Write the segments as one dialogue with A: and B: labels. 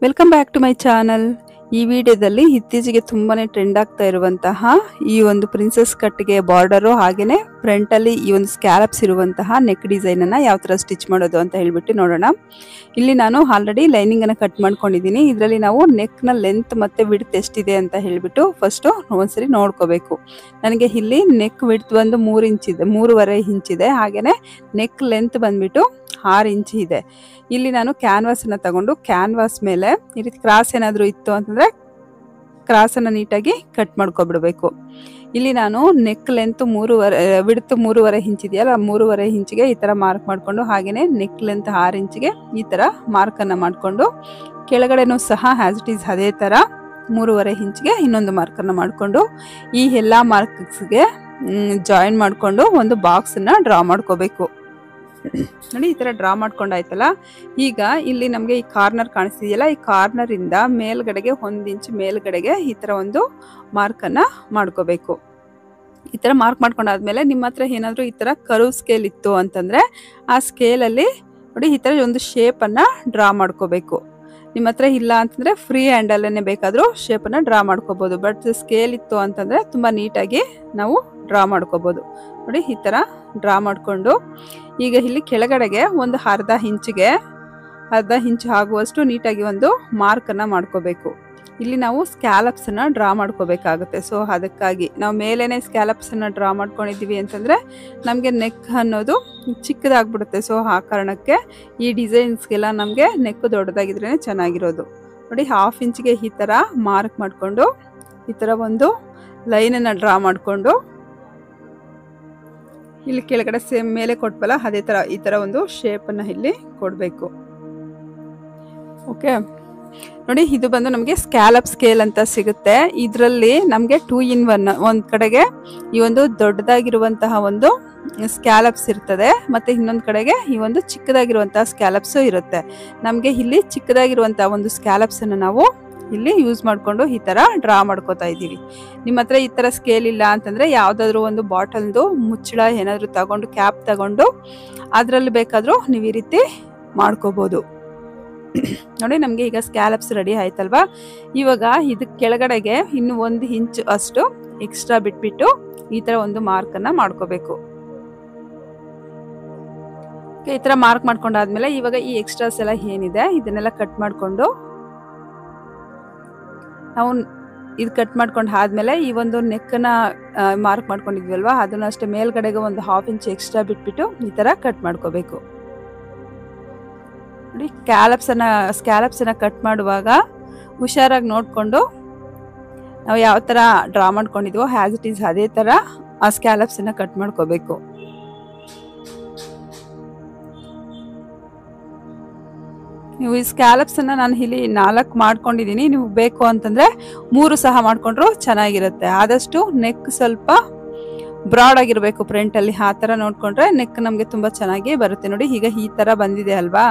A: Welcome back to my channel. ಈ ವಿಡಿಯೋದಲ್ಲಿ ಇತ್ತೀಚೆಗೆ ತುಂಬಾನೇ ಟ್ರೆಂಡ್ ಆಗ್ತಾ ಇರುವಂತಹ ಈ ಒಂದು ಪ್ರಿನ್ಸೆಸ್ ಕಟ್ಗೆ ಬಾರ್ಡರು ಹಾಗೇನೆ ಫ್ರಂಟ್ ಅಲ್ಲಿ ಈ ಒಂದು ಸ್ಕ್ಯಾಲಪ್ಸ್ ಇರುವಂತಹ ನೆಕ್ ಡಿಸೈನ್ ಅನ್ನ ಯಾವ ತರ ಸ್ಟಿಚ್ ಮಾಡೋದು ಅಂತ ಹೇಳ್ಬಿಟ್ಟು ನೋಡೋಣ. ಇಲ್ಲಿ ನಾನು ಆಲ್ರೆಡಿ ಲೈನಿಂಗ್ ಅನ್ನ ಕಟ್ ಮಾಡ್ಕೊಂಡಿದ್ದೀನಿ. ಇದರಲ್ಲಿ ನಾವು ನೆಕ್ ನ ಲೆಂತ್ ಮತ್ತೆ ವಿಡ್ತ್ ಎಷ್ಟಿದೆ ಅಂತ ಹೇಳ್ಬಿಟ್ಟು ಫಸ್ಟ್ ಒಂದ್ಸರಿ ನೋಡ್ಕೋಬೇಕು. ನನಗೆ ಇಲ್ಲಿ ನೆಕ್ ವಿಡ್ತ್ ಒಂದು 3 ಇಂಚ್ ಇದೆ, 3.5 ಇಂಚ್ ಇದೆ. ಹಾಗೇನೆ ನೆಕ್ ಲೆಂತ್ ಬಂದ್ಬಿಟ್ಟು 6 ಇಂಚ್ ಇದೆ. ಇಲ್ಲಿ ನಾನು ಕ್ಯಾನ್ವಾಸ್ ಅನ್ನ ತಗೊಂಡು ಕ್ಯಾನ್ವಾಸ್ ಮೇಲೆ ಈ ರೀತಿ ಕ್ರಾಸ್ ಏನಾದ್ರು ಇತ್ತು ಅಂತಂದ್ರೆ ಕ್ರಾಸ್ ಅನ್ನ ನೀಟಾಗಿ ಕಟ್ ಮಾಡ್ಕೊಬಿಡ್ಬೇಕು. ಇಲ್ಲಿ ನಾನು ನೆಕ್ ಲೆಂತ್ 3.5 ವಿಡ್ತ್ 3.5 ಇಂಚ್ ಇದೆಯಲ್ಲ, 3.5 ಇಂಚ್ಗೆ ಈ ತರ ಮಾರ್ಕ್ ಮಾಡ್ಕೊಂಡು ಹಾಗೇನೆ ನೆಕ್ ಲೆಂತ್ 6 ಇಂಚ್ಗೆ ಈ ತರ ಮಾರ್ಕ್ ಅನ್ನ ಮಾಡ್ಕೊಂಡು ಕೆಳಗಡೆನೂ ಸಹ ಆಸ್ ಇಟ್ ಈಸ್ ಅದೇ ತರ 3.5 ಇಂಚ್ಗೆ ಇನ್ನೊಂದು ಮಾರ್ಕ್ ಅನ್ನ ಮಾಡ್ಕೊಂಡು ಈ ಎಲ್ಲಾ ಮಾರ್ಕ್ಸ್ಗೆ ಜಾಯಿನ್ ಮಾಡ್ಕೊಂಡು ಒಂದು ಬಾಕ್ಸ್ ಅನ್ನ ಡ್ರಾ ಮಾಡ್ಕೋಬೇಕು. ನೋಡಿ ಈ ತರ ಡ್ರಾ ಮಾಡ್ಕೊಂಡಾಯ್ತಲ್ಲ. ಈಗ ಇಲ್ಲಿ ನಮ್ಗೆ ಈ ಕಾರ್ನರ್ ಕಾಣಿಸ್ತಿದೆಯಲ್ಲ, ಈ ಕಾರ್ನರ್ ಇಂದ ಮೇಲ್ಗಡೆಗೆ 1 ಇಂಚ್ ಮೇಲ್ಗಡೆಗೆ ಈ ತರ ಒಂದು ಮಾರ್ಕ್ ಅನ್ನ ಮಾಡ್ಕೋಬೇಕು. ಈ ತರ ಮಾರ್ಕ್ ಮಾಡ್ಕೊಂಡಾದ್ಮೇಲೆ ನಿಮ್ಮ ಹತ್ರ ಏನಾದ್ರು ಈ ತರ ಕರ್ವ್ ಸ್ಕೇಲ್ ಇತ್ತು ಅಂತಂದ್ರೆ ಆ ಸ್ಕೇಲ್ ಅಲ್ಲಿ ನೋಡಿ ಈ ತರ ಒಂದು ಶೇಪ್ ಅನ್ನ ಡ್ರಾ ಮಾಡ್ಕೋಬೇಕು. ನಿಮ್ಮ ಹತ್ರ ಇಲ್ಲ ಅಂತಂದ್ರೆ ಫ್ರೀ ಹ್ಯಾಂಡ್ ಅಲ್ಲೇನೆ ಬೇಕಾದ್ರೂ ಶೇಪ್ ಅನ್ನ ಡ್ರಾ ಮಾಡ್ಕೋಬಹುದು. ಬಟ್ ಸ್ಕೇಲ್ ಇತ್ತು ಅಂತಂದ್ರೆ ತುಂಬಾ ನೀಟಾಗಿ ನಾವು ಡ್ರಾ ಮಾಡ್ಕೋಬಹುದು. ನೋಡಿ ಈ ತರ ಡ್ರಾ ಮಾಡ್ಕೊಂಡು ಈಗ ಇಲ್ಲಿ ಕೆಳಗಡೆಗೆ ಒಂದು ಅರ್ಧ ಇಂಚ್ ಆಗುವಷ್ಟು ನೀಟಾಗಿ ಒಂದು ಮಾರ್ಕ್ ಅನ್ನ ಮಾಡ್ಕೋಬೇಕು. ಇಲ್ಲಿ ನಾವು ಸ್ಕ್ಯಾಲಪ್ಸ್ ಅನ್ನ ಡ್ರಾ ಮಾಡ್ಕೋಬೇಕಾಗುತ್ತೆ. ಸೊ ಅದಕ್ಕಾಗಿ ನಾವು ಮೇಲೇನೆ ಸ್ಕ್ಯಾಲಪ್ಸ್ ಅನ್ನ ಡ್ರಾ ಮಾಡ್ಕೊಂಡಿದೀವಿ ಅಂತಂದ್ರೆ ನಮ್ಗೆ ನೆಕ್ ಅನ್ನೋದು ಚಿಕ್ಕದಾಗ್ಬಿಡುತ್ತೆ. ಸೊ ಆ ಕಾರಣಕ್ಕೆ ಈ ಡಿಸೈನ್ಸ್ಗೆಲ್ಲ ನಮ್ಗೆ ನೆಕ್ ದೊಡ್ಡದಾಗಿದ್ರೇನೆ ಚೆನ್ನಾಗಿರೋದು. ನೋಡಿ 1/2 ಇಂಚ್ಗೆ ಈ ತರ ಮಾರ್ಕ್ ಮಾಡ್ಕೊಂಡು ಈ ತರ ಒಂದು ಲೈನ್ ಅನ್ನ ಡ್ರಾ ಮಾಡ್ಕೊಂಡು ಇಲ್ಲಿ ಕೆಳಗಡೆ ಸೇಮ್ ಮೇಲೆ ಕೊಟ್ವಲ್ಲ ಅದೇ ತರ ಈ ತರ ಒಂದು ಶೇಪ್ ಅನ್ನ ಇಲ್ಲಿ ಕೊಡ್ಬೇಕು. ಓಕೆ, ನೋಡಿ ಇದು ಬಂದು ನಮಗೆ ಸ್ಕ್ಯಾಲಪ್ ಸ್ಕೇಲ್ ಅಂತ ಸಿಗುತ್ತೆ. ಇದರಲ್ಲಿ ನಮಗೆ 2 in 1 ಒಂದ್ ಕಡೆಗೆ ಈ ಒಂದು ದೊಡ್ಡದಾಗಿರುವಂತಹ ಒಂದು ಸ್ಕ್ಯಾಲಪ್ಸ್ ಇರ್ತದೆ, ಮತ್ತೆ ಇನ್ನೊಂದ್ ಕಡೆಗೆ ಈ ಒಂದು ಚಿಕ್ಕದಾಗಿರುವಂತಹ ಸ್ಕ್ಯಾಲಪ್ಸ್ ಇರುತ್ತೆ. ನಮ್ಗೆ ಇಲ್ಲಿ ಚಿಕ್ಕದಾಗಿರುವಂತಹ ಒಂದು ಸ್ಕ್ಯಾಲಪ್ಸ್ ಅನ್ನ ನಾವು ಇಲ್ಲಿ ಯೂಸ್ ಮಾಡ್ಕೊಂಡು ಈ ತರ ಡ್ರಾ ಮಾಡ್ಕೋತಾ ಇದ್ದೀವಿ. ನಿಮ್ಮ ಹತ್ರ ಈ ತರ ಸ್ಕೇಲ್ ಇಲ್ಲ ಅಂತಂದ್ರೆ ಯಾವ್ದಾದ್ರು ಒಂದು ಬಾಟಲ್ದು ಮುಚ್ಚಳ ಏನಾದ್ರು ತಗೊಂಡು ಕ್ಯಾಪ್ ತಗೊಂಡು ಅದ್ರಲ್ಲಿ ಬೇಕಾದ್ರೂ ನೀವು ಈ ರೀತಿ ಮಾಡ್ಕೋಬಹುದು. ನೋಡಿ ನಮ್ಗೆ ಈಗ ಸ್ಕ್ಯಾಲಪ್ಸ್ ರೆಡಿ ಆಯ್ತಲ್ವಾ. ಇವಾಗ ಇದಕ್ಕೆ ಕೆಳಗಡೆಗೆ ಇನ್ನು 1 ಇಂಚ್ ಅಷ್ಟು ಎಕ್ಸ್ಟ್ರಾ ಬಿಟ್ಬಿಟ್ಟು ಈ ತರ ಒಂದು ಮಾರ್ಕ್ ಅನ್ನ ಮಾಡ್ಕೋಬೇಕು. ಈ ತರ ಮಾರ್ಕ್ ಮಾಡ್ಕೊಂಡಾದ್ಮೇಲೆ ಇವಾಗ ಈ ಎಕ್ಸ್ಟ್ರಾಸ್ ಎಲ್ಲ ಏನಿದೆ ಇದನ್ನೆಲ್ಲ ಕಟ್ ಮಾಡ್ಕೊಂಡು ನಾವು ಇದು ಕಟ್ ಮಾಡ್ಕೊಂಡು ಆದ್ಮೇಲೆ ಈ ಒಂದು ನೆಕ್ಕನ್ನ ಮಾರ್ಕ್ ಮಾಡ್ಕೊಂಡಿದ್ವಲ್ವಾ ಅದನ್ನ ಅಷ್ಟೇ ಮೇಲ್ಗಡೆಗೆ ಒಂದು 1/2 ಇಂಚ್ ಎಕ್ಸ್ಟ್ರಾ ಬಿಟ್ಬಿಟ್ಟು ಈ ತರ ಕಟ್ ಮಾಡ್ಕೋಬೇಕು. ನೋಡಿ ಸ್ಕ್ಯಾಲಪ್ಸ್ ಅನ್ನ ಕಟ್ ಮಾಡುವಾಗ ಹುಷಾರಾಗಿ ನೋಡ್ಕೊಂಡು ನಾವು ಯಾವ ತರ ಡ್ರಾ ಮಾಡ್ಕೊಂಡಿದ್ವೋ ಆಸ್ ಇಟ್ ಈಸ್ ಅದೇ ತರ ಆ ಸ್ಕ್ಯಾಲಪ್ಸ್ ಅನ್ನ ಕಟ್ ಮಾಡ್ಕೋಬೇಕು. ನೀವು ಈ ಸ್ಕ್ಯಾಲಪ್ಸ್ ಅನ್ನ ನಾನು ಇಲ್ಲಿ 4 ಮಾಡ್ಕೊಂಡಿದ್ದೀನಿ. ನೀವು ಬೇಕು ಅಂತಂದ್ರೆ 3 ಸಹ ಮಾಡ್ಕೊಂಡ್ರು ಚೆನ್ನಾಗಿರುತ್ತೆ. ಆದಷ್ಟು ನೆಕ್ ಸ್ವಲ್ಪ ಬ್ರಾಡ್ ಆಗಿರ್ಬೇಕು ಫ್ರಂಟ್ ಅಲ್ಲಿ, ಆ ತರ ನೋಡ್ಕೊಂಡ್ರೆ ನೆಕ್ ನಮ್ಗೆ ತುಂಬಾ ಚೆನ್ನಾಗಿ ಬರುತ್ತೆ. ನೋಡಿ ಈಗ ಈ ತರ ಬಂದಿದೆ ಅಲ್ವಾ.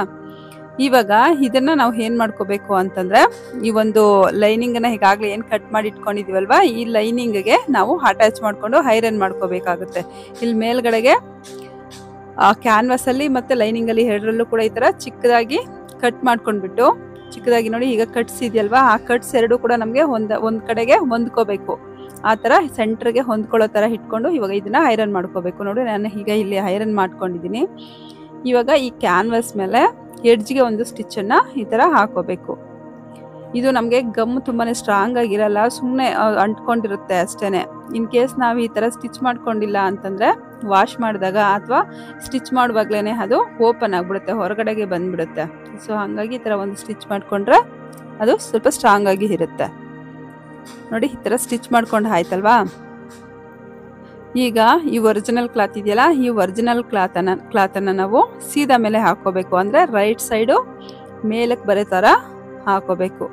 A: ಇವಾಗ ಇದನ್ನ ನಾವು ಏನ್ ಮಾಡ್ಕೋಬೇಕು ಅಂತಂದ್ರೆ ಈ ಒಂದು ಲೈನಿಂಗ್ ಅನ್ನ ಈಗಾಗ್ಲೇ ಏನ್ ಕಟ್ ಮಾಡಿ ಇಟ್ಕೊಂಡಿದೀವಲ್ವಾ ಈ ಲೈನಿಂಗ್ ಗೆ ನಾವು ಅಟ್ಯಾಚ್ ಮಾಡ್ಕೊಂಡು ಐರನ್ ಮಾಡ್ಕೋಬೇಕಾಗುತ್ತೆ. ಇಲ್ಲಿ ಮೇಲ್ಗಡೆಗೆ ಕ್ಯಾನ್ವಾಸ್ ಅಲ್ಲಿ ಮತ್ತೆ ಲೈನಿಂಗ್ ಅಲ್ಲಿ ಎರಡರಲ್ಲೂ ಕೂಡ ಈ ತರ ಚಿಕ್ಕದಾಗಿ ಕಟ್ ಮಾಡ್ಕೊಂಡ್ಬಿಟ್ಟು ಚಿಕ್ಕದಾಗಿ ನೋಡಿ ಈಗ ಕಟ್ಸ್ ಇದೆಯಲ್ವಾ ಆ ಕಟ್ಸ್ ಎರಡು ಕೂಡ ನಮ್ಗೆ ಒಂದ್ ಕಡೆಗೆ ಹೊಂದ್ಕೋಬೇಕು. ಆ ತರ ಸೆಂಟರ್ಗೆ ಹೊಂದ್ಕೊಳ್ಳೋ ತರ ಇಟ್ಕೊಂಡು ಇವಾಗ ಇದನ್ನ ಐರನ್ ಮಾಡ್ಕೋಬೇಕು. ನೋಡಿ ನಾನು ಈಗ ಇಲ್ಲಿ ಐರನ್ ಮಾಡ್ಕೊಂಡಿದ್ದೀನಿ. ಇವಾಗ ಈ ಕ್ಯಾನ್ವಾಸ್ ಮೇಲೆ ಎಡ್ಜ್ಗೆ ಒಂದು ಸ್ಟಿಚ್ ಅನ್ನ ಈ ತರ ಹಾಕೋಬೇಕು. ಇದು ನಮ್ಗೆ ಗಮ್ ತುಂಬಾನೇ ಸ್ಟ್ರಾಂಗ್ ಆಗಿರಲ್ಲ, ಸುಮ್ಮನೆ ಅಂಟ್ಕೊಂಡಿರುತ್ತೆ ಅಷ್ಟೇನೆ. ಇನ್ ಕೇಸ್ ನಾವು ಈ ತರ ಸ್ಟಿಚ್ ಮಾಡ್ಕೊಂಡಿಲ್ಲ ಅಂತಂದ್ರೆ ವಾಶ್ ಮಾಡಿದಾಗ ಅಥವಾ ಸ್ಟಿಚ್ ಮಾಡುವಾಗ್ಲೇನೆ ಅದು ಓಪನ್ ಆಗ್ಬಿಡುತ್ತೆ, ಹೊರಗಡೆಗೆ ಬಂದ್ಬಿಡುತ್ತೆ. ಸೊ ಹಂಗಾಗಿ ಈ ತರ ಒಂದು ಸ್ಟಿಚ್ ಮಾಡ್ಕೊಂಡ್ರೆ ಅದು ಸ್ವಲ್ಪ ಸ್ಟ್ರಾಂಗ್ ಆಗಿ ಇರುತ್ತೆ. ನೋಡಿ ಈ ತರ ಸ್ಟಿಚ್ ಮಾಡ್ಕೊಂಡು ಆಯ್ತಲ್ವಾ. ಈಗ ಈ ಒರಿಜಿನಲ್ ಕ್ಲಾತ್ ಇದೆಯಲ್ಲ ಈ ಒರಿಜಿನಲ್ ಕ್ಲಾತ್ ಅನ್ನ ನಾವು ಸೀದಾ ಮೇಲೆ ಹಾಕೋಬೇಕು. ಅಂದ್ರೆ ರೈಟ್ ಸೈಡು ಮೇಲಕ್ಕೆ ಬರೋ ತರ ಹಾಕೋಬೇಕು.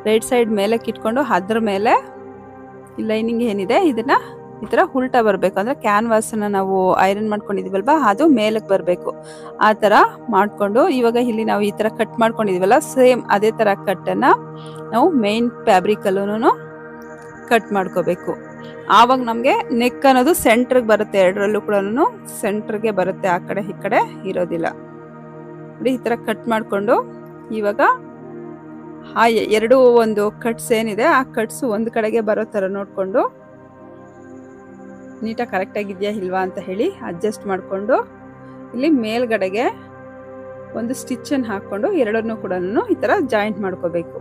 A: ರೈಟ್ ಸೈಡ್ ಮೇಲಕ್ಕೆ ಇಟ್ಕೊಂಡು ಅದ್ರ ಮೇಲೆ ಲೈನಿಂಗ್ ಏನಿದೆ ಇದನ್ನ ಈ ತರ ಉಲ್ಟಾ ಬರಬೇಕು. ಅಂದ್ರೆ ಕ್ಯಾನ್ವಾಸ್ ಅನ್ನ ನಾವು ಐರನ್ ಮಾಡ್ಕೊಂಡಿದೀವಲ್ವಾ ಅದು ಮೇಲಕ್ಕೆ ಬರಬೇಕು. ಆ ತರ ಮಾಡ್ಕೊಂಡು ಇವಾಗ ಇಲ್ಲಿ ನಾವು ಈ ತರ ಕಟ್ ಮಾಡ್ಕೊಂಡಿದೀವಲ್ಲ ಸೇಮ್ ಅದೇ ತರ ಕಟ್ ಅನ್ನ ನಾವು ಮೇನ್ ಫ್ಯಾಬ್ರಿಕ್ ಅಲ್ಲೂ ಕಟ್ ಮಾಡ್ಕೋಬೇಕು. ಆವಾಗ ನಮ್ಗೆ ನೆಕ್ ಅನ್ನೋದು ಸೆಂಟರ್ಗೆ ಬರುತ್ತೆ. ಎರಡರಲ್ಲೂ ಕೂಡ ಸೆಂಟರ್ಗೆ ಬರುತ್ತೆ, ಆ ಕಡೆ ಈ ಕಡೆ ಇರೋದಿಲ್ಲ. ನೋಡಿ ಈ ತರ ಕಟ್ ಮಾಡ್ಕೊಂಡು ಇವಾಗ ಆ ಎರಡು ಒಂದು ಕಟ್ಸ್ ಏನಿದೆ ಆ ಕಟ್ಸ್ ಒಂದು ಕಡೆಗೆ ಬರೋ ಥರ ನೋಡಿಕೊಂಡು ನೀಟಾಗಿ ಕರೆಕ್ಟಾಗಿದೆಯಾ ಇಲ್ವಾ ಅಂತ ಹೇಳಿ ಅಡ್ಜಸ್ಟ್ ಮಾಡಿಕೊಂಡು ಇಲ್ಲಿ ಮೇಲ್ಗಡೆಗೆ ಒಂದು ಸ್ಟಿಚ್ಚನ್ನು ಹಾಕ್ಕೊಂಡು ಎರಡನ್ನೂ ಕೂಡ ಈ ಥರ ಜಾಯಿಂಟ್ ಮಾಡ್ಕೋಬೇಕು.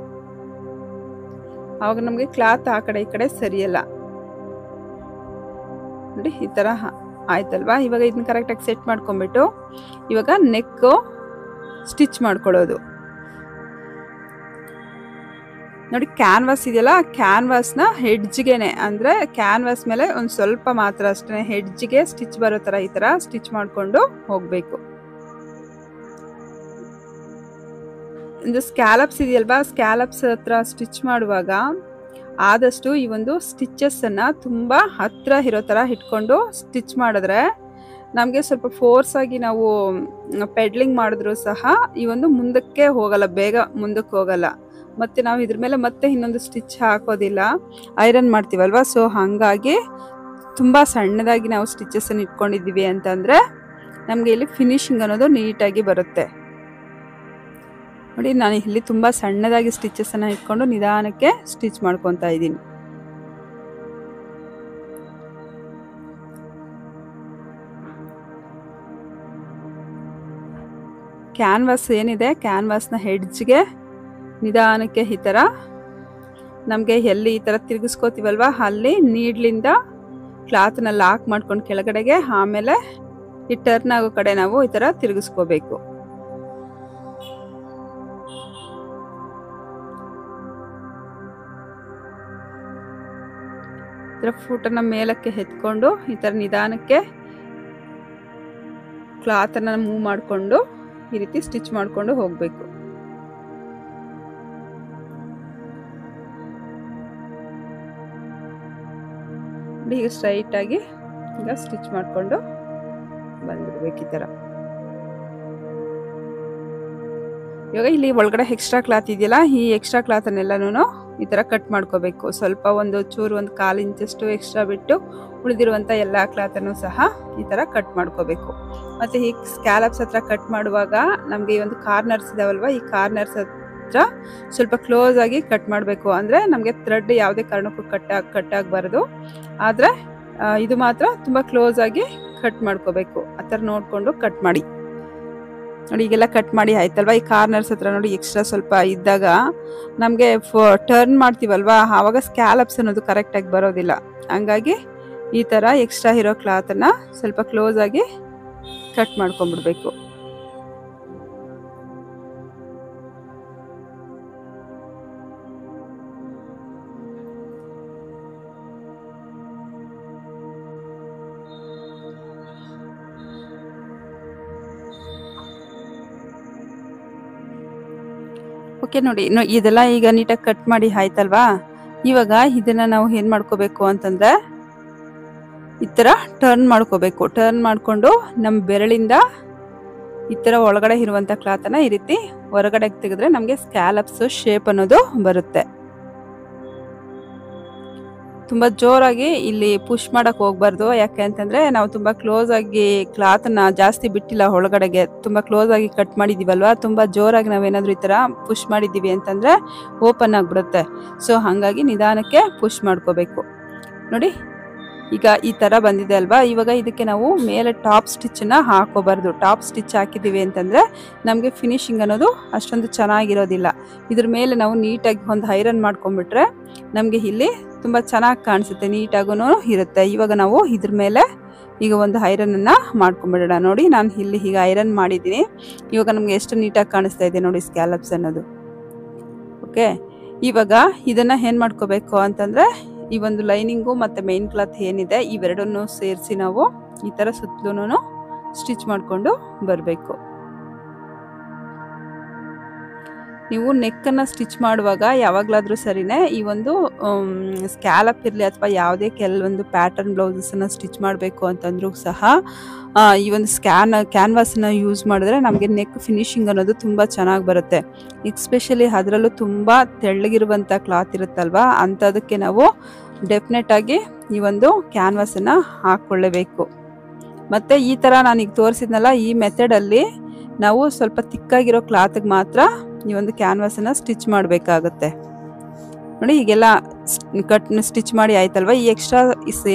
A: ಆವಾಗ ನಮಗೆ ಕ್ಲಾತ್ ಆ ಕಡೆ ಈ ಕಡೆ ಸರಿಯಲ್ಲ ನೋಡಿ. ಈ ಥರ ಆಯ್ತಲ್ವಾ. ಇವಾಗ ಇದನ್ನ ಕರೆಕ್ಟಾಗಿ ಸೆಟ್ ಮಾಡ್ಕೊಂಡ್ಬಿಟ್ಟು ಇವಾಗ ನೆಕ್ಕು ಸ್ಟಿಚ್ ಮಾಡ್ಕೊಳ್ಳೋದು ನೋಡಿ. ಕ್ಯಾನ್ವಾಸ್ ಇದೆಯಲ್ಲ, ಕ್ಯಾನ್ವಾಸ್ನ ಹೆಡ್ಜ್ಗೆನೆ ಅಂದರೆ ಕ್ಯಾನ್ವಾಸ್ ಮೇಲೆ ಒಂದು ಸ್ವಲ್ಪ ಮಾತ್ರ ಅಷ್ಟೇ ಹೆಡ್ಜ್ಗೆ ಸ್ಟಿಚ್ ಬರೋ ಥರ ಈ ಥರ ಸ್ಟಿಚ್ ಮಾಡಿಕೊಂಡು ಹೋಗಬೇಕು. ಒಂದು ಸ್ಕ್ಯಾಲಪ್ಸ್ ಇದೆಯಲ್ವಾ, ಸ್ಕ್ಯಾಲಪ್ಸ್ ಹತ್ರ ಸ್ಟಿಚ್ ಮಾಡುವಾಗ ಆದಷ್ಟು ಈ ಒಂದು ಸ್ಟಿಚಸ್ಸನ್ನು ತುಂಬ ಹತ್ತಿರ ಇರೋ ಥರ ಇಟ್ಕೊಂಡು ಸ್ಟಿಚ್ ಮಾಡಿದ್ರೆ ನಮಗೆ ಸ್ವಲ್ಪ ಫೋರ್ಸಾಗಿ ನಾವು ಪೆಡ್ಲಿಂಗ್ ಮಾಡಿದ್ರೂ ಸಹ ಈ ಒಂದು ಮುಂದಕ್ಕೆ ಹೋಗಲ್ಲ, ಬೇಗ ಮುಂದಕ್ಕೆ ಹೋಗಲ್ಲ. ಮತ್ತು ನಾವು ಇದ್ರ ಮೇಲೆ ಮತ್ತೆ ಇನ್ನೊಂದು ಸ್ಟಿಚ್ ಹಾಕೋದಿಲ್ಲ, ಐರನ್ ಮಾಡ್ತೀವಲ್ವ. ಸೊ ಹಾಗಾಗಿ ತುಂಬ ಸಣ್ಣದಾಗಿ ನಾವು ಸ್ಟಿಚಸ್ಸನ್ನು ಇಟ್ಕೊಂಡಿದ್ದೀವಿ ಅಂತಂದರೆ ನಮಗೆ ಇಲ್ಲಿ ಫಿನಿಶಿಂಗ್ ಅನ್ನೋದು ನೀಟಾಗಿ ಬರುತ್ತೆ ನೋಡಿ. ನಾನು ಇಲ್ಲಿ ತುಂಬ ಸಣ್ಣದಾಗಿ ಸ್ಟಿಚಸ್ಸನ್ನು ಇಟ್ಕೊಂಡು ನಿಧಾನಕ್ಕೆ ಸ್ಟಿಚ್ ಮಾಡ್ಕೊತಾ ಇದ್ದೀನಿ. ಕ್ಯಾನ್ವಾಸ್ ಏನಿದೆ, ಕ್ಯಾನ್ವಾಸ್ನ ಹೆಡ್ಜ್ಗೆ ನಿಧಾನಕ್ಕೆ ಈ ಥರ ನಮಗೆ ಎಲ್ಲಿ ಈ ಥರ ತಿರುಗಿಸ್ಕೋತೀವಲ್ವ ಅಲ್ಲಿ ನೀಡ್ಲಿಂದ ಕ್ಲಾತ್ನ ಲಾಕ್ ಮಾಡ್ಕೊಂಡು ಕೆಳಗಡೆಗೆ, ಆಮೇಲೆ ಈ ಟರ್ನ್ ಆಗೋ ಕಡೆ ನಾವು ಈ ಥರ ತಿರುಗಿಸ್ಕೋಬೇಕು. ಈ ಥರ ಫೂಟನ್ನು ಮೇಲಕ್ಕೆ ಎತ್ಕೊಂಡು ಈ ಥರ ನಿಧಾನಕ್ಕೆ ಕ್ಲಾತನ್ನು ಮೂವ್ ಮಾಡಿಕೊಂಡು ಈ ರೀತಿ ಸ್ಟಿಚ್ ಮಾಡಿಕೊಂಡು ಹೋಗಬೇಕು. ಈಗ ಸ್ಟ್ರೈಟಾಗಿ ಈಗ ಸ್ಟಿಚ್ ಮಾಡಿಕೊಂಡು ಬಂದ್ಬಿಡ್ಬೇಕು ಈ ಥರ. ಇವಾಗ ಇಲ್ಲಿ ಒಳಗಡೆ ಎಕ್ಸ್ಟ್ರಾ ಕ್ಲಾತ್ ಇದೆಯಲ್ಲ, ಈ ಎಕ್ಸ್ಟ್ರಾ ಕ್ಲಾತನ್ನೆಲ್ಲನೂ ಈ ಥರ ಕಟ್ ಮಾಡ್ಕೋಬೇಕು. ಸ್ವಲ್ಪ ಒಂದು ಚೂರು ಒಂದು 1/4 ಇಂಚಷ್ಟು ಎಕ್ಸ್ಟ್ರಾ ಬಿಟ್ಟು ಉಳಿದಿರುವಂಥ ಎಲ್ಲ ಕ್ಲಾತನ್ನು ಸಹ ಈ ಥರ ಕಟ್ ಮಾಡ್ಕೋಬೇಕು. ಮತ್ತು ಈ ಸ್ಕ್ಯಾಲಪ್ಸ್ ಹತ್ರ ಕಟ್ ಮಾಡುವಾಗ ನಮಗೆ ಈ ಒಂದು ಕಾರ್ನರ್ಸ್ ಇದಾವಲ್ವ, ಈ ಕಾರ್ನರ್ಸ್ ಹತ್ರ ಸ್ವಲ್ಪ ಕ್ಲೋಸ್ ಆಗಿ ಕಟ್ ಮಾಡಬೇಕು. ಅಂದರೆ ನಮಗೆ ಥ್ರೆಡ್ ಯಾವುದೇ ಕಾರಣಕ್ಕೂ ಕಟ್ ಆಗಬಾರ್ದು. ಆದರೆ ಇದು ಮಾತ್ರ ತುಂಬ ಕ್ಲೋಸ್ ಆಗಿ ಕಟ್ ಮಾಡ್ಕೋಬೇಕು. ಆ ಥರ ನೋಡಿಕೊಂಡು ಕಟ್ ಮಾಡಿ ನೋಡಿ. ಈಗೆಲ್ಲ ಕಟ್ ಮಾಡಿ ಆಯ್ತಲ್ವ. ಈ ಕಾರ್ನರ್ಸ್ ಹತ್ರ ನೋಡಿ ಎಕ್ಸ್ಟ್ರಾ ಸ್ವಲ್ಪ ಇದ್ದಾಗ ನಮಗೆ ಟರ್ನ್ ಮಾಡ್ತೀವಲ್ವಾ, ಆವಾಗ ಸ್ಕ್ಯಾಲಪ್ಸ್ ಅನ್ನೋದು ಕರೆಕ್ಟಾಗಿ ಬರೋದಿಲ್ಲ. ಹಂಗಾಗಿ ಈ ಥರ ಎಕ್ಸ್ಟ್ರಾ ಇರೋ ಕ್ಲಾತನ್ನು ಸ್ವಲ್ಪ ಕ್ಲೋಸ್ ಆಗಿ ಕಟ್ ಮಾಡ್ಕೊಂಡ್ಬಿಡ್ಬೇಕು. ಓಕೆ ನೋಡಿ, ಇದೆಲ್ಲ ಈಗ ನೀಟಾಗಿ ಕಟ್ ಮಾಡಿ ಆಯ್ತಲ್ವಾ. ಇವಾಗ ಇದನ್ನ ನಾವು ಏನು ಮಾಡ್ಕೋಬೇಕು ಅಂತಂದ್ರೆ ಈ ಥರ ಟರ್ನ್ ಮಾಡ್ಕೋಬೇಕು. ಟರ್ನ್ ಮಾಡಿಕೊಂಡು ನಮ್ಮ ಬೆರಳಿಂದ ಈ ಥರ ಒಳಗಡೆ ಇರುವಂಥ ಕ್ಲಾತನ್ನು ಈ ರೀತಿ ಹೊರಗಡೆ ತೆಗೆದ್ರೆ ನಮಗೆ ಸ್ಕ್ಯಾಲಪ್ಸ್ ಶೇಪ್ ಅನ್ನೋದು ಬರುತ್ತೆ. ತುಂಬ ಜೋರಾಗಿ ಇಲ್ಲಿ ಪುಷ್ ಮಾಡೋಕ್ಕೆ ಹೋಗ್ಬಾರ್ದು. ಯಾಕೆ ಅಂತಂದರೆ ನಾವು ತುಂಬ ಕ್ಲೋಸ್ ಆಗಿ ಕ್ಲಾತನ್ನು ಜಾಸ್ತಿ ಬಿಟ್ಟಿಲ್ಲ, ಒಳಗಡೆಗೆ ತುಂಬ ಕ್ಲೋಸ್ ಆಗಿ ಕಟ್ ಮಾಡಿದ್ದೀವಲ್ವ. ತುಂಬ ಜೋರಾಗಿ ನಾವೇನಾದರೂ ಈ ಥರ ಪುಷ್ ಮಾಡಿದ್ದೀವಿ ಅಂತಂದರೆ ಓಪನ್ ಆಗಿಬಿಡುತ್ತೆ. ಸೊ ಹಾಗಾಗಿ ನಿಧಾನಕ್ಕೆ ಪುಷ್ ಮಾಡ್ಕೋಬೇಕು ನೋಡಿ. ಈಗ ಈ ಥರ ಬಂದಿದೆ ಅಲ್ವಾ. ಇವಾಗ ಇದಕ್ಕೆ ನಾವು ಮೇಲೆ ಟಾಪ್ ಸ್ಟಿಚ್ಚನ್ನು ಹಾಕೋಬಾರ್ದು. ಟಾಪ್ ಸ್ಟಿಚ್ ಹಾಕಿದ್ದೀವಿ ಅಂತಂದರೆ ನಮಗೆ ಫಿನಿಶಿಂಗ್ ಅನ್ನೋದು ಅಷ್ಟೊಂದು ಚೆನ್ನಾಗಿರೋದಿಲ್ಲ. ಇದ್ರ ಮೇಲೆ ನಾವು ನೀಟಾಗಿ ಒಂದು ಐರನ್ ಮಾಡ್ಕೊಂಡ್ಬಿಟ್ರೆ ನಮಗೆ ಇಲ್ಲಿ ತುಂಬ ಚೆನ್ನಾಗಿ ಕಾಣಿಸುತ್ತೆ, ನೀಟಾಗೂ ಇರುತ್ತೆ. ಇವಾಗ ನಾವು ಇದ್ರ ಮೇಲೆ ಈಗ ಒಂದು ಐರನನ್ನು ಮಾಡ್ಕೊಂಬಿಡೋಣ ನೋಡಿ. ನಾನು ಇಲ್ಲಿ ಈಗ ಐರನ್ ಮಾಡಿದ್ದೀನಿ. ಇವಾಗ ನಮಗೆ ಎಷ್ಟು ನೀಟಾಗಿ ಕಾಣಿಸ್ತಾ ಇದೆ ನೋಡಿ ಸ್ಕ್ಯಾಲಪ್ಸ್ ಅನ್ನೋದು. ಓಕೆ, ಇವಾಗ ಇದನ್ನು ಏನು ಮಾಡ್ಕೋಬೇಕು ಅಂತಂದರೆ ಈ ಒಂದು ಲೈನಿಂಗು ಮತ್ತು ಮೇನ್ ಕ್ಲಾತ್ ಏನಿದೆ ಇವೆರಡನ್ನು ಸೇರಿಸಿ ನಾವು ಈ ಥರ ಸುತ್ತಲೂ ಸ್ಟಿಚ್ ಮಾಡಿಕೊಂಡು ಬರಬೇಕು. ನೀವು ನೆಕ್ಕನ್ನು ಸ್ಟಿಚ್ ಮಾಡುವಾಗ ಯಾವಾಗಲಾದರೂ ಸರಿನೇ ಈ ಒಂದು ಸ್ಕ್ಯಾಲಪ್ ಇರಲಿ ಅಥವಾ ಯಾವುದೇ ಕೆಲವೊಂದು ಪ್ಯಾಟರ್ನ್ ಬ್ಲೌಸಸನ್ನು ಸ್ಟಿಚ್ ಮಾಡಬೇಕು ಅಂತಂದ್ರೂ ಸಹ ಈ ಒಂದು ಕ್ಯಾನ್ವಾಸನ್ನು ಯೂಸ್ ಮಾಡಿದ್ರೆ ನಮಗೆ ನೆಕ್ ಫಿನಿಶಿಂಗ್ ಅನ್ನೋದು ತುಂಬ ಚೆನ್ನಾಗಿ ಬರುತ್ತೆ. ಎಸ್ಪೆಷಲಿ ಅದರಲ್ಲೂ ತುಂಬ ತೆಳ್ಳಗಿರುವಂಥ ಕ್ಲಾತ್ ಇರುತ್ತಲ್ವ, ಅಂಥದಕ್ಕೆ ನಾವು ಡೆಫಿನೆಟಾಗಿ ಈ ಒಂದು ಕ್ಯಾನ್ವಾಸನ್ನು ಹಾಕ್ಕೊಳ್ಳೇಬೇಕು. ಮತ್ತು ಈ ಥರ ನಾನೀಗ ತೋರಿಸಿದ್ನಲ್ಲ, ಈ ಮೆಥಡಲ್ಲಿ ನಾವು ಸ್ವಲ್ಪ ತಿಕ್ಕಾಗಿರೋ ಕ್ಲಾತ್ಗೆ ಮಾತ್ರ ಈ ಒಂದು ಕ್ಯಾನ್ವಾಸನ್ನು ಸ್ಟಿಚ್ ಮಾಡಬೇಕಾಗುತ್ತೆ. ನೋಡಿ ಈಗೆಲ್ಲ ಸ್ಟಿಚ್ ಮಾಡಿ ಆಯ್ತಲ್ವ. ಈ ಎಕ್ಸ್ಟ್ರಾ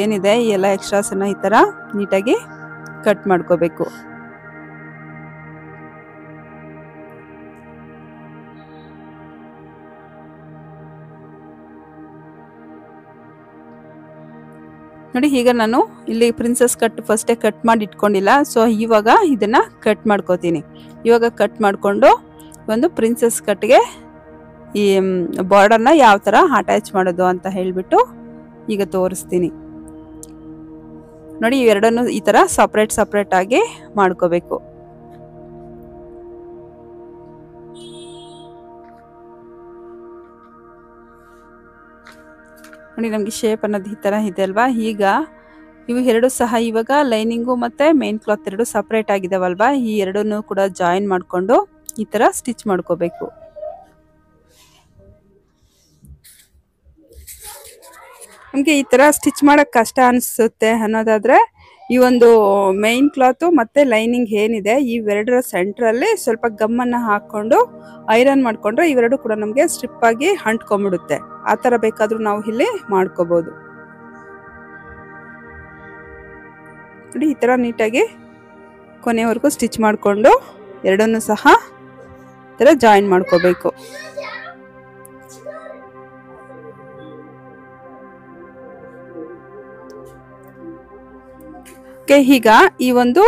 A: ಏನಿದೆ ಈ ಎಲ್ಲ ಎಕ್ಸ್ಟ್ರಾಸನ್ನು ಈ ಥರ ನೀಟಾಗಿ ಕಟ್ ಮಾಡ್ಕೋಬೇಕು. ನೋಡಿ ಈಗ ನಾನು ಇಲ್ಲಿ ಪ್ರಿನ್ಸಸ್ ಕಟ್ ಫಸ್ಟೇ ಕಟ್ ಮಾಡಿ ಇಟ್ಕೊಂಡಿಲ್ಲ. ಸೊ ಇವಾಗ ಇದನ್ನು ಕಟ್ ಮಾಡ್ಕೋತೀನಿ. ಇವಾಗ ಕಟ್ ಮಾಡಿಕೊಂಡು ಒಂದು ಪ್ರಿನ್ಸಸ್ ಕಟ್ಗೆ ಈ ಬಾರ್ಡರ್ನ ಯಾವ ಥರ ಅಟ್ಯಾಚ್ ಮಾಡೋದು ಅಂತ ಹೇಳಿಬಿಟ್ಟು ಈಗ ತೋರಿಸ್ತೀನಿ. ನೋಡಿ ಇವೆರಡನ್ನು ಈ ಥರ ಸಪ್ರೇಟ್ ಆಗಿ ಮಾಡ್ಕೋಬೇಕು. ನೋಡಿ ನಮಗೆ ಶೇಪ್ ಅನ್ನೋದು ಈ ಥರ ಇದೆ ಅಲ್ವಾ. ಈಗ ಇವು ಎರಡು ಸಹ ಇವಾಗ ಲೈನಿಂಗು ಮತ್ತು ಮೇನ್ ಕ್ಲಾತ್ ಎರಡು ಸಪ್ರೇಟ್ ಆಗಿದಾವಲ್ವಾ. ಈ ಎರಡನ್ನೂ ಕೂಡ ಜಾಯಿನ್ ಮಾಡಿಕೊಂಡು ಈ ಥರ ಸ್ಟಿಚ್ ಮಾಡ್ಕೋಬೇಕು. ನಮಗೆ ಈ ಥರ ಸ್ಟಿಚ್ ಮಾಡೋಕ್ಕೆ ಕಷ್ಟ ಅನಿಸುತ್ತೆ ಅನ್ನೋದಾದರೆ ಈ ಒಂದು ಮೈನ್ ಕ್ಲಾತು ಮತ್ತು ಲೈನಿಂಗ್ ಏನಿದೆ ಇವೆರಡರ ಸೆಂಟ್ರಲ್ಲಿ ಸ್ವಲ್ಪ ಗಮ್ಮನ್ನು ಹಾಕ್ಕೊಂಡು ಐರನ್ ಮಾಡಿಕೊಂಡ್ರೆ ಇವೆರಡು ಕೂಡ ನಮಗೆ ಸ್ಟ್ರಿಪ್ಪಾಗಿ ಅಂಟ್ಕೊಂಡ್ಬಿಡುತ್ತೆ. ಆ ಥರ ಬೇಕಾದರೂ ನಾವು ಇಲ್ಲಿ ಮಾಡ್ಕೋಬೋದು. ನೋಡಿ ಈ ಥರ ನೀಟಾಗಿ ಕೊನೆವರೆಗೂ ಸ್ಟಿಚ್ ಮಾಡಿಕೊಂಡು ಎರಡನ್ನೂ ಸಹ ಈ ಥರ ಜಾಯಿನ್ ಮಾಡ್ಕೋಬೇಕು. ಈಗ ಈ ಒಂದು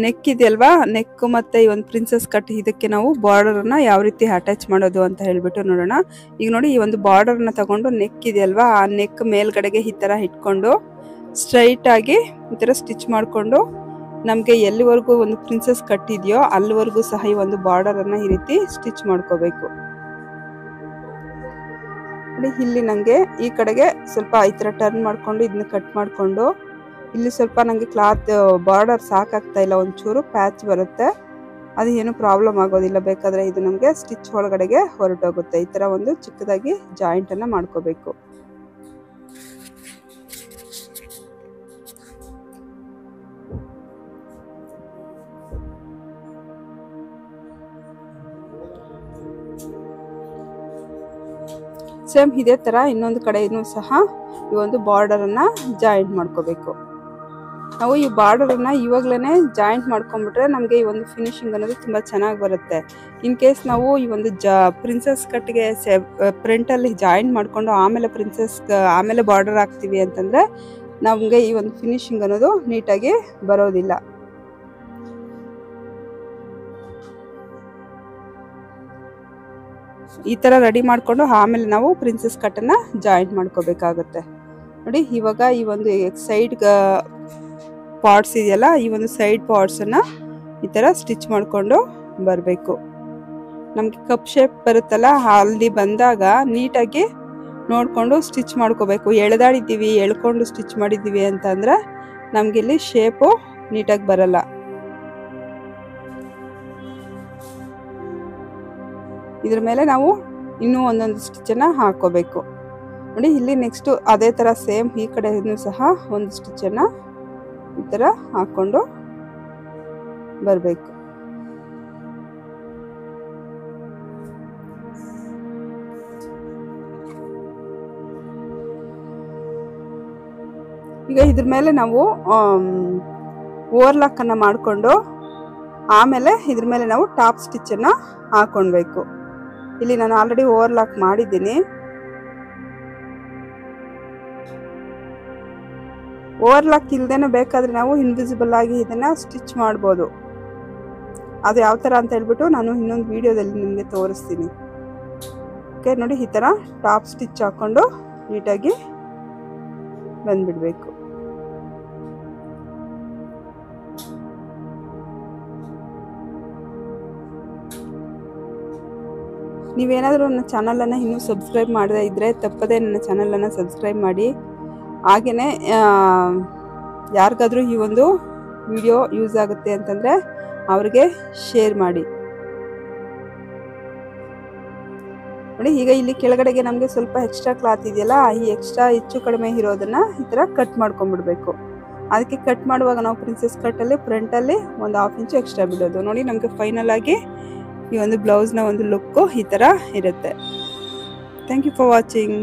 A: ನೆಕ್ ಇದೆಯಲ್ವಾ, ನೆಕ್ ಮತ್ತೆ ಈ ಒಂದು ಪ್ರಿನ್ಸಸ್ ಕಟ್ ಇದಕ್ಕೆ ನಾವು ಬಾರ್ಡರ್ನ ಯಾವ ರೀತಿ ಅಟ್ಯಾಚ್ ಮಾಡೋದು ಅಂತ ಹೇಳ್ಬಿಟ್ಟು ನೋಡೋಣ. ಈಗ ನೋಡಿ ಈ ಒಂದು ಬಾರ್ಡರ್ನ ತಗೊಂಡು ನೆಕ್ ಇದೆಯಲ್ವಾ, ಆ ನೆಕ್ ಮೇಲ್ಗಡೆಗೆ ಈ ಥರ ಇಟ್ಕೊಂಡು ಸ್ಟ್ರೈಟ್ ಆಗಿ ಈ ಥರ ಸ್ಟಿಚ್ ಮಾಡಿಕೊಂಡು ನಮಗೆ ಎಲ್ಲಿವರೆಗೂ ಒಂದು ಪ್ರಿನ್ಸಸ್ ಕಟ್ ಇದೆಯೋ ಅಲ್ಲಿವರೆಗೂ ಸಹ ಈ ಒಂದು ಬಾರ್ಡರನ್ನು ಈ ರೀತಿ ಸ್ಟಿಚ್ ಮಾಡ್ಕೋಬೇಕು. ನೋಡಿ ಇಲ್ಲಿ ನನಗೆ ಈ ಕಡೆಗೆ ಸ್ವಲ್ಪ ಈ ಥರ ಟರ್ನ್ ಮಾಡಿಕೊಂಡು ಇದನ್ನ ಕಟ್ ಮಾಡಿಕೊಂಡು ಇಲ್ಲಿ ಸ್ವಲ್ಪ ನನಗೆ ಕ್ಲಾತ್ ಬಾರ್ಡರ್ ಸಾಕಾಗ್ತಾ ಇಲ್ಲ, ಒಂಚೂರು ಪ್ಯಾಚ್ ಬರುತ್ತೆ. ಅದು ಏನು ಪ್ರಾಬ್ಲಮ್ ಆಗೋದಿಲ್ಲ, ಬೇಕಾದರೆ ಇದು ನಮಗೆ ಸ್ಟಿಚ್ ಒಳಗಡೆಗೆ ಹೊರಟೋಗುತ್ತೆ. ಈ ಥರ ಒಂದು ಚಿಕ್ಕದಾಗಿ ಜಾಯಿಂಟನ್ನು ಮಾಡ್ಕೋಬೇಕು. ಸೇಮ್ ಇದೇ ಥರ ಇನ್ನೊಂದು ಕಡೆಯೂ ಸಹ ಈ ಒಂದು ಬಾರ್ಡರನ್ನು ಜಾಯಿಂಟ್ ಮಾಡ್ಕೋಬೇಕು. ನಾವು ಈ ಬಾರ್ಡರನ್ನು ಇವಾಗಲೇ ಜಾಯಿಂಟ್ ಮಾಡ್ಕೊಂಡ್ಬಿಟ್ರೆ ನಮಗೆ ಈ ಒಂದು ಫಿನಿಶಿಂಗ್ ಅನ್ನೋದು ತುಂಬ ಚೆನ್ನಾಗಿ ಬರುತ್ತೆ. ಇನ್ ಕೇಸ್ ನಾವು ಈ ಒಂದು ಪ್ರಿನ್ಸಸ್ ಕಟ್ಗೆ ಫ್ರಂಟಲ್ಲಿ ಜಾಯಿಂಟ್ ಮಾಡಿಕೊಂಡು ಆಮೇಲೆ ಬಾರ್ಡರ್ ಹಾಕ್ತೀವಿ ಅಂತಂದರೆ ನಮಗೆ ಈ ಒಂದು ಫಿನಿಶಿಂಗ್ ಅನ್ನೋದು ನೀಟಾಗಿ ಬರೋದಿಲ್ಲ. ಈ ಥರ ರೆಡಿ ಮಾಡಿಕೊಂಡು ಆಮೇಲೆ ನಾವು ಪ್ರಿನ್ಸಸ್ ಕಟ್ಟನ್ನು ಜಾಯಿಂಟ್ ಮಾಡ್ಕೋಬೇಕಾಗತ್ತೆ. ನೋಡಿ ಇವಾಗ ಈ ಒಂದು ಸೈಡ್ ಪಾರ್ಟ್ಸ್ ಇದೆಯಲ್ಲ, ಈ ಒಂದು ಸೈಡ್ ಪಾರ್ಟ್ಸನ್ನು ಈ ಥರ ಸ್ಟಿಚ್ ಮಾಡಿಕೊಂಡು ಬರಬೇಕು. ನಮಗೆ ಕಪ್ ಶೇಪ್ ಬರುತ್ತಲ್ಲ, ಅಲ್ಲಿ ಬಂದಾಗ ನೀಟಾಗಿ ನೋಡಿಕೊಂಡು ಸ್ಟಿಚ್ ಮಾಡ್ಕೋಬೇಕು. ಎಳ್ಕೊಂಡು ಸ್ಟಿಚ್ ಮಾಡಿದ್ದೀವಿ ಅಂತಂದರೆ ನಮಗಿಲ್ಲಿ ಶೇಪು ನೀಟಾಗಿ ಬರಲ್ಲ. ಇದ್ರ ಮೇಲೆ ನಾವು ಇನ್ನೂ ಒಂದೊಂದು ಸ್ಟಿಚ್ಚನ್ನು ಹಾಕೋಬೇಕು. ನೋಡಿ ಇಲ್ಲಿ ನೆಕ್ಸ್ಟು ಅದೇ ಥರ ಸೇಮ್ ಈ ಕಡೆಯೂ ಸಹ ಒಂದು ಸ್ಟಿಚ್ಚನ್ನು ಈ ಥರ ಹಾಕ್ಕೊಂಡು ಬರಬೇಕು. ಈಗ ಇದ್ರ ಮೇಲೆ ನಾವು ಓವರ್ಲಾಕನ್ನು ಮಾಡಿಕೊಂಡು ಆಮೇಲೆ ಇದ್ರ ಮೇಲೆ ನಾವು ಟಾಪ್ ಸ್ಟಿಚ್ಚನ್ನು ಹಾಕ್ಕೊಳ್ಬೇಕು. ಇಲ್ಲಿ ನಾನು ಆಲ್ರೆಡಿ ಓವರ್ಲಾಕ್ ಮಾಡಿದ್ದೀನಿ. ಓವರ್ಲಾಕ್ ಇಲ್ಲದೇನೆ ಬೇಕಾದರೆ ನಾವು ಇನ್ವಿಸಿಬಲ್ ಆಗಿ ಇದನ್ನು ಸ್ಟಿಚ್ ಮಾಡ್ಬೋದು. ಅದು ಯಾವ ಥರ ಅಂತ ಹೇಳ್ಬಿಟ್ಟು ನಾನು ಇನ್ನೊಂದು ವಿಡಿಯೋದಲ್ಲಿ ನಿಮಗೆ ತೋರಿಸ್ತೀನಿ. ಓಕೆ ನೋಡಿ ಈ ಥರ ಟಾಪ್ ಸ್ಟಿಚ್ ಹಾಕ್ಕೊಂಡು ನೀಟಾಗಿ ಬಂದುಬಿಡಬೇಕು. ನೀವೇನಾದರೂ ನನ್ನ ಚಾನಲನ್ನು ಇನ್ನೂ ಸಬ್ಸ್ಕ್ರೈಬ್ ಮಾಡದೇ ಇದ್ದರೆ ತಪ್ಪದೇ ನನ್ನ ಚಾನಲನ್ನು ಸಬ್ಸ್ಕ್ರೈಬ್ ಮಾಡಿ. ಹಾಗೆಯೇ ಯಾರಿಗಾದರೂ ಈ ಒಂದು ವಿಡಿಯೋ ಯೂಸ್ ಆಗುತ್ತೆ ಅಂತಂದರೆ ಅವ್ರಿಗೆ ಶೇರ್ ಮಾಡಿ. ನೋಡಿ ಈಗ ಇಲ್ಲಿ ಕೆಳಗಡೆಗೆ ನಮಗೆ ಸ್ವಲ್ಪ ಎಕ್ಸ್ಟ್ರಾ ಕ್ಲಾತ್ ಇದೆಯಲ್ಲ, ಈ ಎಕ್ಸ್ಟ್ರಾ ಹೆಚ್ಚು ಕಡಿಮೆ ಇರೋದನ್ನು ಈ ಥರ ಕಟ್ ಮಾಡ್ಕೊಂಡ್ಬಿಡ್ಬೇಕು. ಅದಕ್ಕೆ ಕಟ್ ಮಾಡುವಾಗ ನಾವು ಪ್ರಿನ್ಸಸ್ ಕಟ್ಟಲ್ಲಿ ಫ್ರಂಟಲ್ಲಿ ಒಂದು 1/2 ಇಂಚು ಎಕ್ಸ್ಟ್ರಾ ಬಿಡೋದು. ನೋಡಿ ನಮಗೆ ಫೈನಲ್ ಆಗಿ ಈ ಒಂದು ಬ್ಲೌಸ್ನ ಒಂದು ಲುಕ್ಕು ಈ ಥರ ಇರುತ್ತೆ. Thank you for watching.